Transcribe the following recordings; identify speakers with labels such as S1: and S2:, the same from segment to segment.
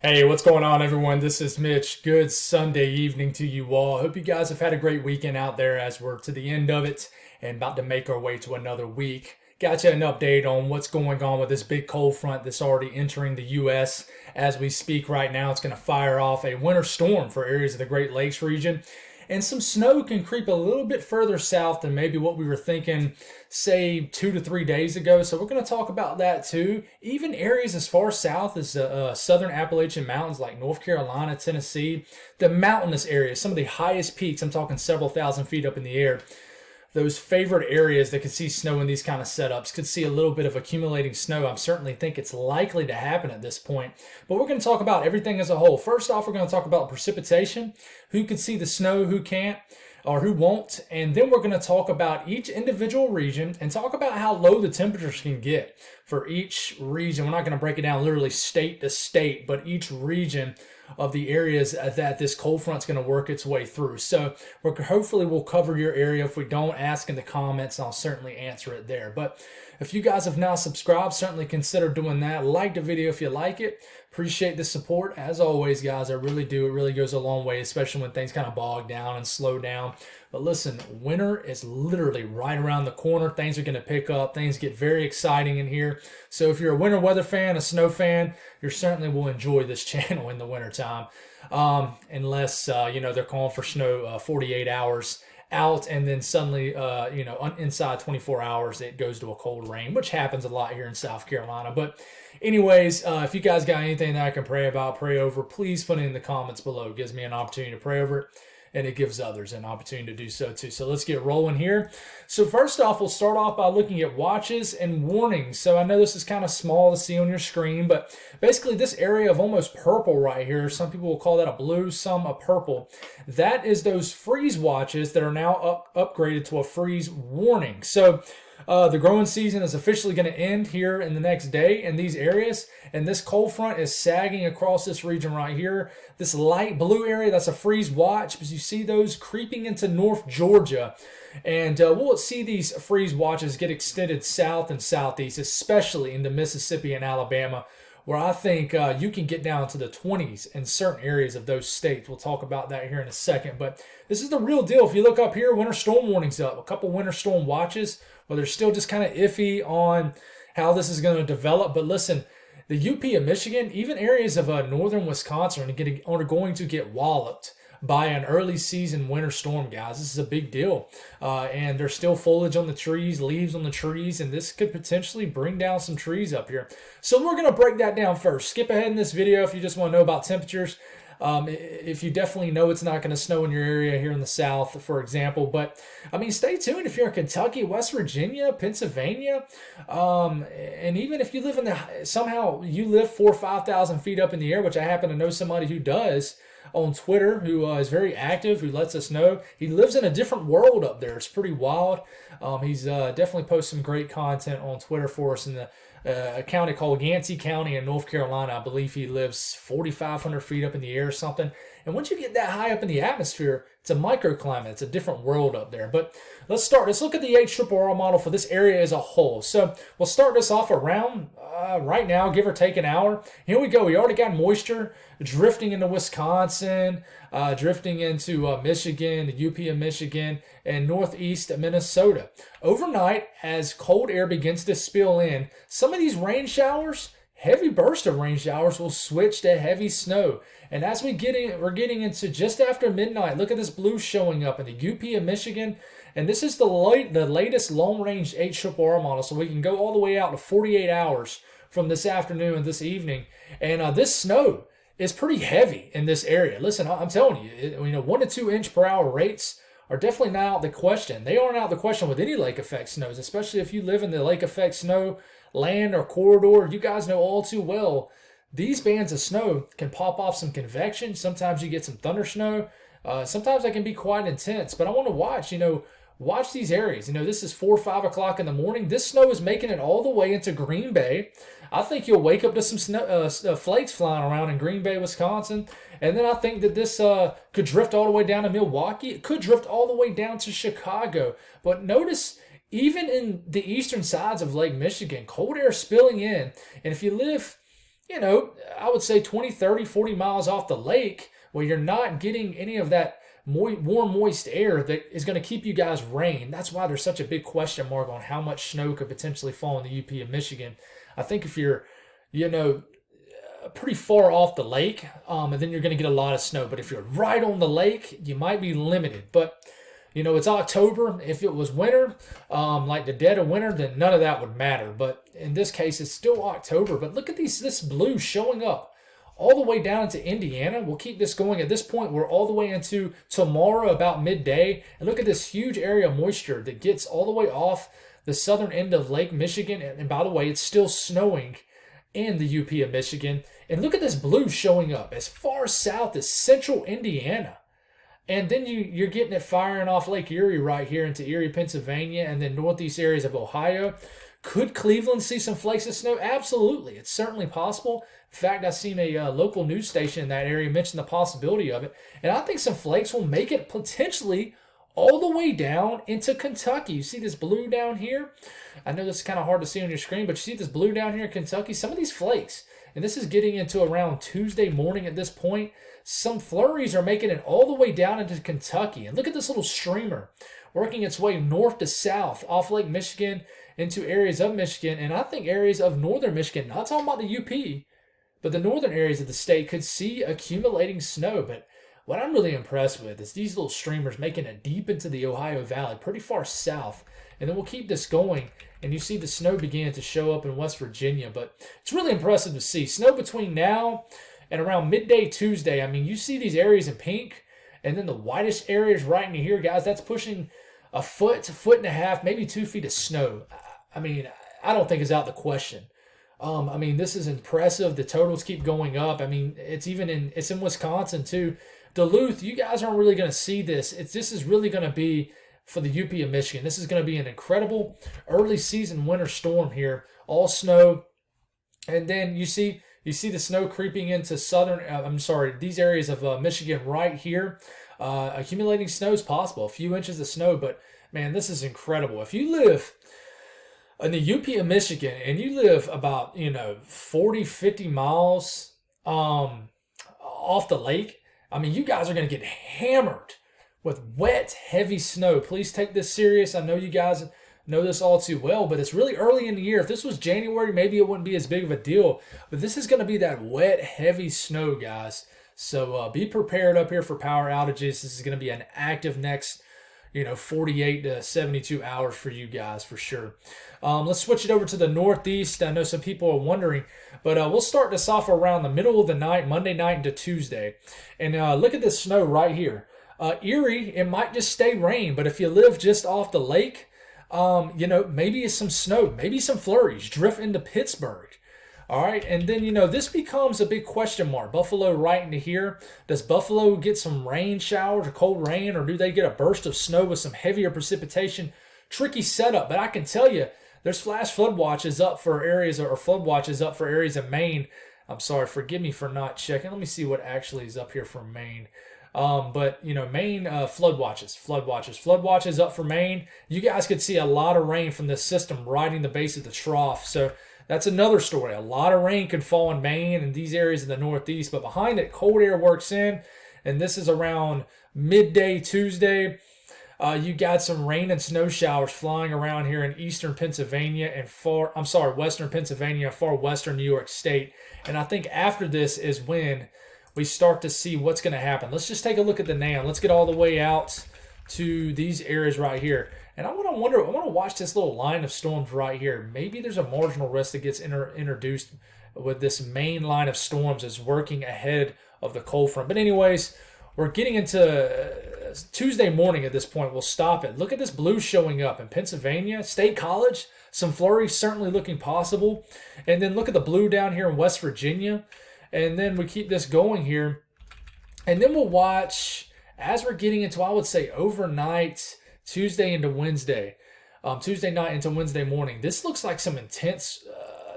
S1: Hey, what's going on, everyone? This is Mitch. Good Sunday evening to you all. Hope you guys have had a great weekend out there as we're to the end of it and about to make our way to another week. Got you an update on what's going on with this big cold front that's already entering the U.S. as we speak right now. It's going to fire off a winter storm for areas of the Great Lakes region. And some snow can creep a little bit further south than maybe what we were thinking, say, 2 to 3 days ago. So we're going to talk about that too. Even areas as far south as the southern Appalachian Mountains like North Carolina, Tennessee, the mountainous areas, some of the highest peaks, I'm talking several thousand feet up in the air, those favorite areas that could see snow in these kind of setups, could see a little bit of accumulating snow. I certainly think it's likely to happen at this point. But we're going to talk about everything as a whole. First off, we're going to talk about precipitation, who can see the snow, who can't, or who won't. And then we're going to talk about each individual region and talk about how low the temperatures can get for each region. We're not going to break it down literally state to state, but each region of the areas that this cold front's going to work its way through. So hopefully we'll cover your area. If we don't, ask in the comments and I'll certainly answer it there. But if you guys have not subscribed, certainly consider doing that. Like the video if you like it. Appreciate the support. As always, guys, I really do. It really goes a long way, especially when things kind of bog down and slow down. But listen, winter is literally right around the corner. Things are going to pick up. Things get very exciting in here. So if you're a winter weather fan, a snow fan, you certainly will enjoy this channel in the wintertime. Unless, they're calling for snow 48 hours out, and then suddenly, inside 24 hours, it goes to a cold rain, which happens a lot here in South Carolina. But anyways, if you guys got anything that I can pray about, pray over, please put it in the comments below. It gives me an opportunity to pray over it, and it gives others an opportunity to do so too. So let's get rolling here. So first off, we'll start off by looking at watches and warnings. So I know this is kind of small to see on your screen, but basically this area of almost purple right here, some people will call that a blue, some a purple. That is those freeze watches that are now upgraded to a freeze warning. So the growing season is officially going to end here in the next day in these areas, and this cold front is sagging across this region right here. This light blue area, that's a freeze watch, because you see those creeping into North Georgia, and we'll see these freeze watches get extended south and southeast, especially into Mississippi and Alabama, where I think you can get down to the 20s in certain areas of those states. We'll talk about that here in a second. But this is the real deal. If you look up here, winter storm warnings up. A couple winter storm watches. Well, they're still just kind of iffy on how this is going to develop. But listen, the UP of Michigan, even areas of northern Wisconsin are going to get walloped by an early season winter storm, guys. This is a big deal. And there's still foliage on the trees, leaves on the trees, and this could potentially bring down some trees up here. So we're going to break that down first. Skip ahead in this video if you just want to know about temperatures. If you definitely know it's not going to snow in your area here in the South, for example. But, stay tuned if you're in Kentucky, West Virginia, Pennsylvania, and even if you live somehow you live 4,000 or 5,000 feet up in the air, which I happen to know somebody who does on Twitter, who is very active, who lets us know. He lives in a different world up there. It's pretty wild. He's definitely posted some great content on Twitter for us in the a county called Yancey County in North Carolina. I believe he lives 4,500 feet up in the air or something. And once you get that high up in the atmosphere, it's a microclimate. It's a different world up there. But let's look at the HRRR model for this area as a whole. So we'll start this off around right now, give or take an hour. Here we go. We already got moisture drifting into Wisconsin, drifting into Michigan, the UP of Michigan, and northeast Minnesota. Overnight, as cold air begins to spill in, some of these rain showers, heavy burst of rain showers, will switch to heavy snow. And as we're getting into just after midnight, look at this blue showing up in the UP of Michigan. And this is the latest long-range HRRR model, so we can go all the way out to 48 hours from this afternoon and this evening. And this snow is pretty heavy in this area. Listen, I'm telling you, 1 to 2 inch per hour rates are definitely not out the question. They aren't out the question with any lake effect snows, especially if you live in the lake effect snow land or corridor. You guys know all too well, these bands of snow can pop off some convection. Sometimes you get some thunder snow. Sometimes they can be quite intense. But I want to watch these areas. This is 4 or 5 o'clock in the morning. This snow is making it all the way into Green Bay. I think you'll wake up to some snow, flakes flying around in Green Bay, Wisconsin. And then I think that this could drift all the way down to Milwaukee. It could drift all the way down to Chicago. But notice, even in the eastern sides of Lake Michigan, cold air spilling in. And if you live I would say 20, 30, 40 miles off the lake where you're not getting any of that warm, moist air that is going to keep you guys rain. That's why there's such a big question mark on how much snow could potentially fall in the UP of Michigan. I think if you're, you know, pretty far off the lake, and then you're going to get a lot of snow. But if you're right on the lake, you might be limited. But it's October. If it was winter, like the dead of winter, then none of that would matter. But in this case, it's still October. But look at this blue showing up all the way down to Indiana. We'll keep this going. At this point, we're all the way into tomorrow about midday. And look at this huge area of moisture that gets all the way off the southern end of Lake Michigan. And by the way, it's still snowing in the UP of Michigan. And look at this blue showing up as far south as central Indiana. And then you're getting it firing off Lake Erie right here into Erie, Pennsylvania, and then northeast areas of Ohio. Could Cleveland see some flakes of snow? Absolutely. It's certainly possible. In fact, I've seen a local news station in that area mention the possibility of it. And I think some flakes will make it potentially all the way down into Kentucky. You see this blue down here? I know this is kind of hard to see on your screen, but you see this blue down here in Kentucky? Some of these flakes, and this is getting into around Tuesday morning at this point, some flurries are making it all the way down into Kentucky. And look at this little streamer working its way north to south off Lake Michigan into areas of Michigan, and I think areas of northern Michigan, not talking about the UP, but the northern areas of the state could see accumulating snow. But what I'm really impressed with is these little streamers making it deep into the Ohio Valley, pretty far south. And then we'll keep this going, and you see the snow begin to show up in West Virginia. But it's really impressive to see snow between now and around midday Tuesday. I mean, you see these areas in pink, and then the whitest areas right in here, guys, that's pushing a foot and a half, maybe 2 feet of snow. I mean, I don't think it's out of the question. I mean, this is impressive. The totals keep going up. I mean, it's in Wisconsin too. Duluth, you guys aren't really going to see this. This is really going to be for the UP of Michigan. This is going to be an incredible early season winter storm here. All snow. And then you see the snow creeping into these areas of Michigan right here. Accumulating snow is possible. A few inches of snow, but man, this is incredible. If you live in the UP of Michigan and you live about 40, 50 miles off the lake, I mean, you guys are going to get hammered with wet, heavy snow. Please take this serious. I know you guys know this all too well, but it's really early in the year. If this was January, maybe it wouldn't be as big of a deal, but this is going to be that wet, heavy snow, guys. So be prepared up here for power outages. This is going to be an active next 48 to 72 hours for you guys for sure. Let's switch it over to the Northeast. I know some people are wondering, but we'll start this off around the middle of the night, Monday night into Tuesday. And look at this snow right here. Erie, it might just stay rain, but if you live just off the lake, maybe it's some snow, maybe some flurries drift into Pittsburgh. All right, and then, this becomes a big question mark. Buffalo right into here. Does Buffalo get some rain showers or cold rain, or do they get a burst of snow with some heavier precipitation? Tricky setup, but I can tell you there's flash flood watches up for areas, or flood watches up for areas of Maine. I'm sorry, forgive me for not checking. Let me see what actually is up here for Maine. But Maine flood watches up for Maine. You guys could see a lot of rain from this system riding the base of the trough. So that's another story. A lot of rain could fall in Maine and these areas in the Northeast, but behind it, cold air works in, and this is around midday Tuesday. You got some rain and snow showers flying around here in eastern Pennsylvania and western Pennsylvania, far western New York State. And I think after this is when we start to see what's going to happen. Let's just take a look at the NAM. Let's get all the way out to these areas right here. And I want to watch this little line of storms right here. Maybe there's a marginal risk that gets introduced with this main line of storms as working ahead of the cold front. But anyways, we're getting into Tuesday morning at this point. We'll stop it. Look at this blue showing up in Pennsylvania, State College. Some flurries certainly looking possible. And then look at the blue down here in West Virginia. And then we keep this going here. And then we'll watch as we're getting into, I would say, overnight, Tuesday into Wednesday, Tuesday night into Wednesday morning. This looks like some intense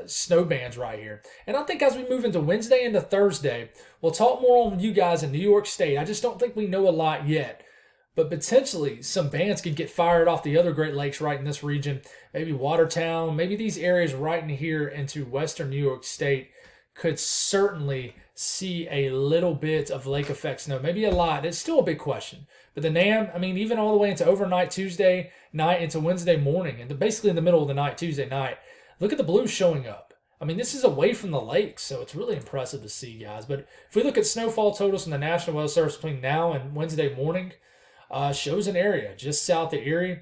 S1: snow bands right here. And I think as we move into Wednesday into Thursday, we'll talk more on you guys in New York State. I just don't think we know a lot yet. But potentially some bands could get fired off the other Great Lakes right in this region. Maybe Watertown, maybe these areas right in here into western New York State could certainly see a little bit of lake effect snow, maybe a lot. It's still a big question. But the NAM, I mean, even all the way into overnight Tuesday night into Wednesday morning, and basically in the middle of the night, Tuesday night, look at the blue showing up. I mean, this is away from the lake, so it's really impressive to see, guys. But if we look at snowfall totals from the National Weather Service between now and Wednesday morning, shows an area just south of Erie,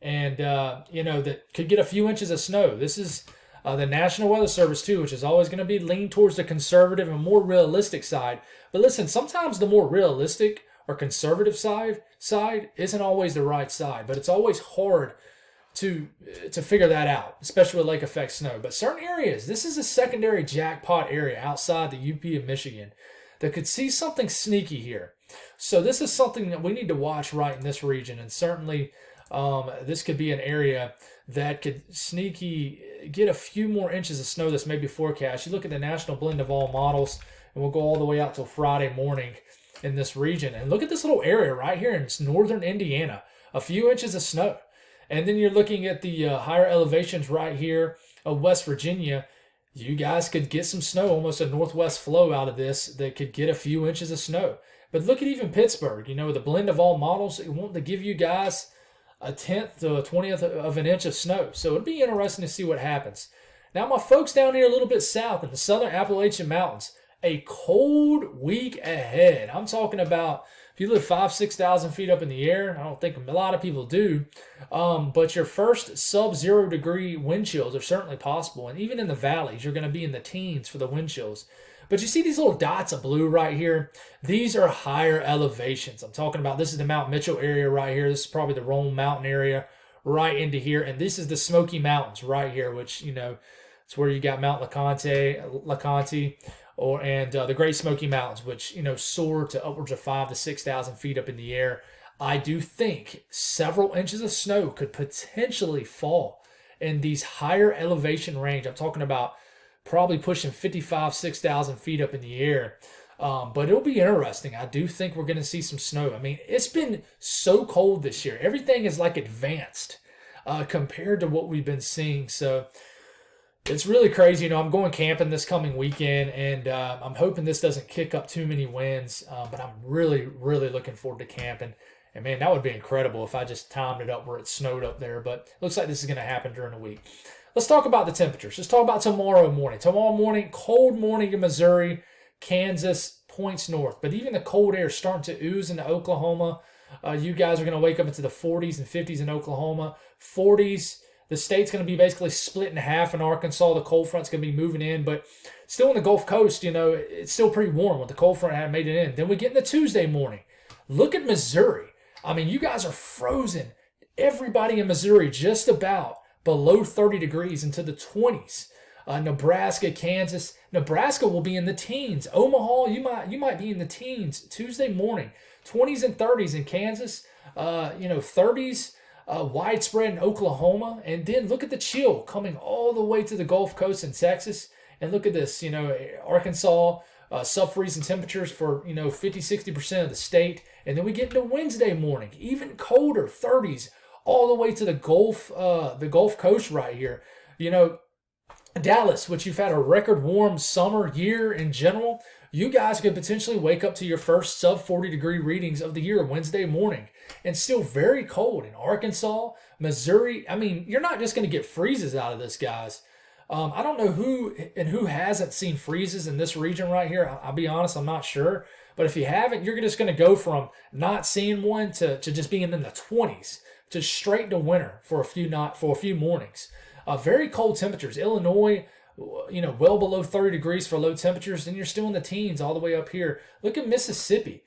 S1: and that could get a few inches of snow. This is the National Weather Service too, which is always going to be lean towards the conservative and more realistic side. But listen, sometimes the more realistic or conservative side isn't always the right side, but it's always hard to figure that out, especially with lake effect snow. But certain areas, this is a secondary jackpot area outside the UP of Michigan that could see something sneaky here. So this is something that we need to watch right in this region, and certainly this could be an area that could sneaky get a few more inches of snow that's maybe forecast. You look at the national blend of all models, and we'll go all the way out till Friday morning in this region. And look at this little area right here in northern Indiana, a few inches of snow. And then you're looking at the higher elevations right here of West Virginia. You guys could get some snow, almost a northwest flow out of this that could get a few inches of snow. But look at even Pittsburgh, the blend of all models, it wants to give you guys a 10th to a 20th of an inch of snow. So it'd be interesting to see what happens. Now, my folks down here a little bit south in the southern Appalachian Mountains, a cold week ahead. I'm talking about if you live 5,000-6,000 feet up in the air. I don't think a lot of people do. But your first sub-0 degree wind chills are certainly possible. And even in the valleys, you're going to be in the teens for the wind chills. But you see these little dots of blue right here? These are higher elevations. I'm talking about, this is the Mount Mitchell area right here. This is probably the Rome Mountain area right into here. And this is the Smoky Mountains right here, which, it's where you got Mount LeConte, and the Great Smoky Mountains, which, soar to upwards of 5,000 to 6,000 feet up in the air. I do think several inches of snow could potentially fall in these higher elevation range. I'm talking about probably pushing 6,000 feet up in the air. But it'll be interesting. I do think we're going to see some snow. I mean, it's been so cold this year. Everything is like advanced compared to what we've been seeing. So it's really crazy. I'm going camping this coming weekend, and I'm hoping this doesn't kick up too many winds. But I'm really, really looking forward to camping. And man, that would be incredible if I just timed it up where it snowed up there. But it looks like this is going to happen during the week. Let's talk about the temperatures. Let's talk about tomorrow morning. Tomorrow morning, cold morning in Missouri, Kansas, points north. But even the cold air is starting to ooze into Oklahoma. You guys are going to wake up into the 40s and 50s in Oklahoma. 40s, the state's going to be basically split in half in Arkansas. The cold front's going to be moving in. But still in the Gulf Coast, it's still pretty warm with the cold front had made it in. Then we get into Tuesday morning. Look at Missouri. I mean, you guys are frozen. Everybody in Missouri just about below 30 degrees into the 20s. Nebraska, Kansas. Nebraska will be in the teens. Omaha, you might be in the teens Tuesday morning. 20s and 30s in Kansas. 30s widespread in Oklahoma. And then look at the chill coming all the way to the Gulf Coast in Texas. And look at this, Arkansas, sub-freezing temperatures for, 50-60% of the state. And then we get into Wednesday morning, even colder, 30s. All the way to the Gulf Coast right here. Dallas, which you've had a record warm summer year in general, you guys could potentially wake up to your first sub 40 degree readings of the year Wednesday morning, and still very cold in Arkansas, Missouri. I mean, you're not just going to get freezes out of this, guys. I don't know who hasn't seen freezes in this region right here. I'll be honest, I'm not sure. But if you haven't, you're just going to go from not seeing one to just being in the 20s. To straight to winter for a few mornings. Very cold temperatures. Illinois, well below 30 degrees for low temperatures. Then you're still in the teens all the way up here. Look at Mississippi.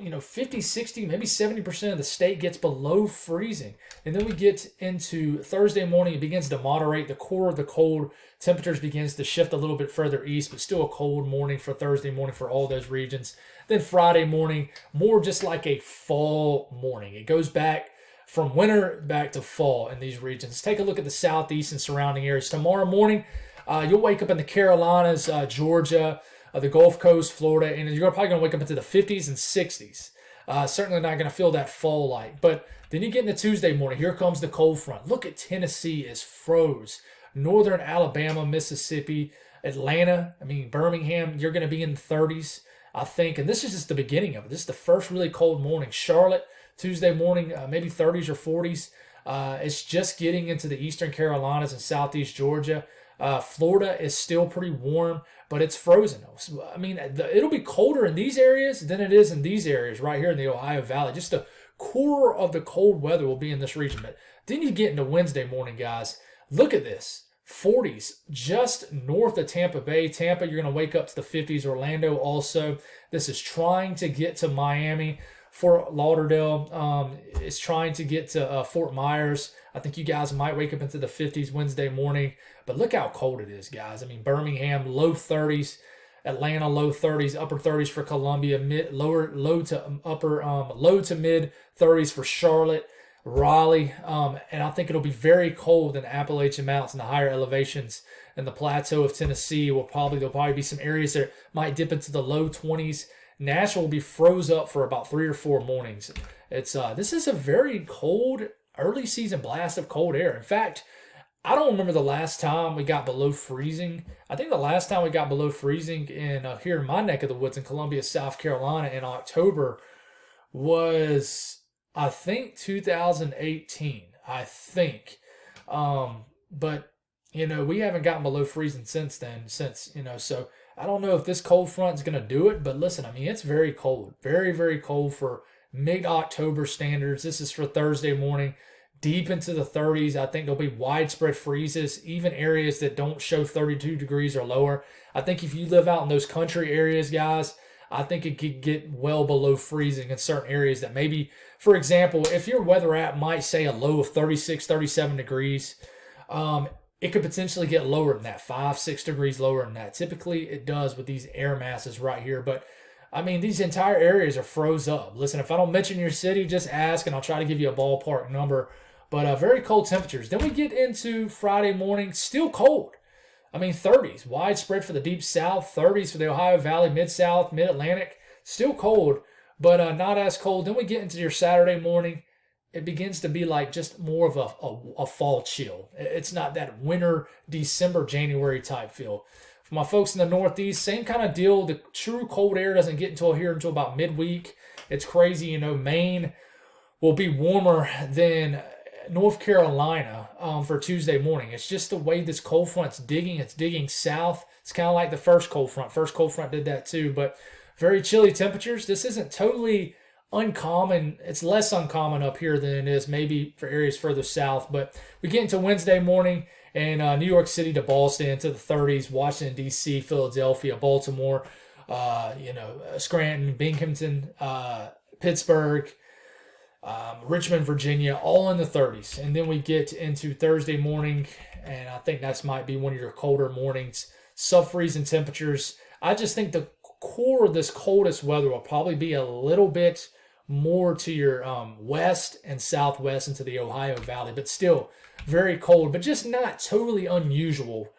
S1: 50, 60, maybe 70% of the state gets below freezing. And then we get into Thursday morning. It begins to moderate. The core of the cold temperatures begins to shift a little bit further east, but still a cold morning for Thursday morning for all those regions. Then Friday morning, more just like a fall morning. It goes back from winter back to fall in these regions. Take a look at the southeast and surrounding areas. Tomorrow morning, you'll wake up in the Carolinas, Georgia, the Gulf Coast, Florida, and you're probably going to wake up into the 50s and 60s. Certainly not going to feel that fall light. But then you get into Tuesday morning. Here comes the cold front. Look at Tennessee is froze. Northern Alabama, Mississippi, Atlanta, I mean, Birmingham, you're going to be in the 30s, I think. And this is just the beginning of it. This is the first really cold morning. Charlotte, Tuesday morning, maybe 30s or 40s. It's just getting into the eastern Carolinas and southeast Georgia. Florida is still pretty warm, but it's frozen. I mean, it'll be colder in these areas than it is in these areas right here in the Ohio Valley. Just the core of the cold weather will be in this region. But then you get into Wednesday morning, guys. Look at this. 40s just north of Tampa Bay. Tampa, you're going to wake up to the 50s. Orlando also. This is trying to get to Miami. Fort Lauderdale is trying to get to Fort Myers. I think you guys might wake up into the 50s Wednesday morning. But look how cold it is, guys. I mean, Birmingham, low 30s. Atlanta, low 30s, upper 30s for Columbia, low to mid 30s for Charlotte. Raleigh, and I think it'll be very cold in the Appalachian Mountains and the higher elevations and the plateau of Tennessee. There'll probably be some areas that might dip into the low 20s. Nashville will be froze up for about 3 or 4 mornings. This is a very cold early season blast of cold air. In fact, I don't remember the last time we got below freezing. I think the last time we got below freezing here in my neck of the woods in Columbia, South Carolina in October was, I think, 2018, I think. But, we haven't gotten below freezing since then, so I don't know if this cold front is going to do it. But listen, I mean, it's very cold, very, very cold for mid-October standards. This is for Thursday morning, deep into the 30s. I think there'll be widespread freezes, even areas that don't show 32 degrees or lower. I think if you live out in those country areas, guys, I think it could get well below freezing in certain areas that maybe, for example, if your weather app might say a low of 36, 37 degrees, it could potentially get lower than that, 5, 6 degrees lower than that. Typically, it does with these air masses right here. But, I mean, these entire areas are froze up. Listen, if I don't mention your city, just ask, and I'll try to give you a ballpark number. But very cold temperatures. Then we get into Friday morning, still cold. I mean, 30s, widespread for the deep south, 30s for the Ohio Valley, mid-south, mid-Atlantic. Still cold, but not as cold. Then we get into your Saturday morning. It begins to be like just more of a fall chill. It's not that winter, December, January type feel. For my folks in the Northeast, same kind of deal. The true cold air doesn't get until about midweek. It's crazy, Maine will be warmer than North Carolina for Tuesday morning. It's just the way this cold front's digging. It's digging south. It's kind of like the first cold front. First cold front did that too, but very chilly temperatures. This isn't totally uncommon. It's less uncommon up here than it is maybe for areas further south. But we get into Wednesday morning and New York City to Boston to the 30s, Washington, D.C., Philadelphia, Baltimore, Scranton, Binghamton, Pittsburgh, Richmond, Virginia, all in the 30s. And then we get into Thursday morning, and I think that might be one of your colder mornings. Sub-freezing temperatures. I just think the core of this coldest weather will probably be a little bit more to your west and southwest into the Ohio Valley, but still very cold, but just not totally unusual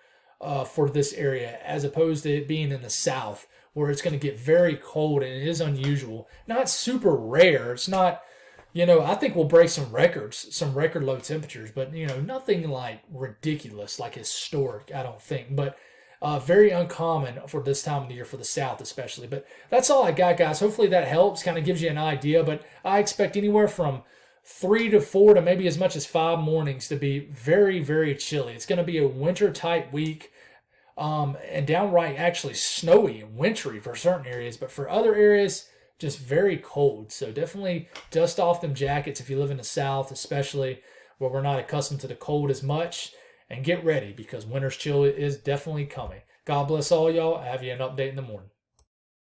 S1: for this area as opposed to it being in the south where it's going to get very cold and it is unusual. Not super rare. It's not, I think we'll break some records, some record low temperatures, but, nothing like ridiculous, like historic, I don't think. But very uncommon for this time of the year for the South especially. But that's all I got, guys. Hopefully that helps, kind of gives you an idea. But I expect anywhere from 3 to 4 to maybe as much as 5 mornings to be very, very chilly. It's going to be a winter-type week and downright actually snowy and wintry for certain areas. But for other areas, just very cold. So definitely dust off them jackets if you live in the South, especially where we're not accustomed to the cold as much. And get ready because winter's chill is definitely coming. God bless all y'all. I have you an update in the morning.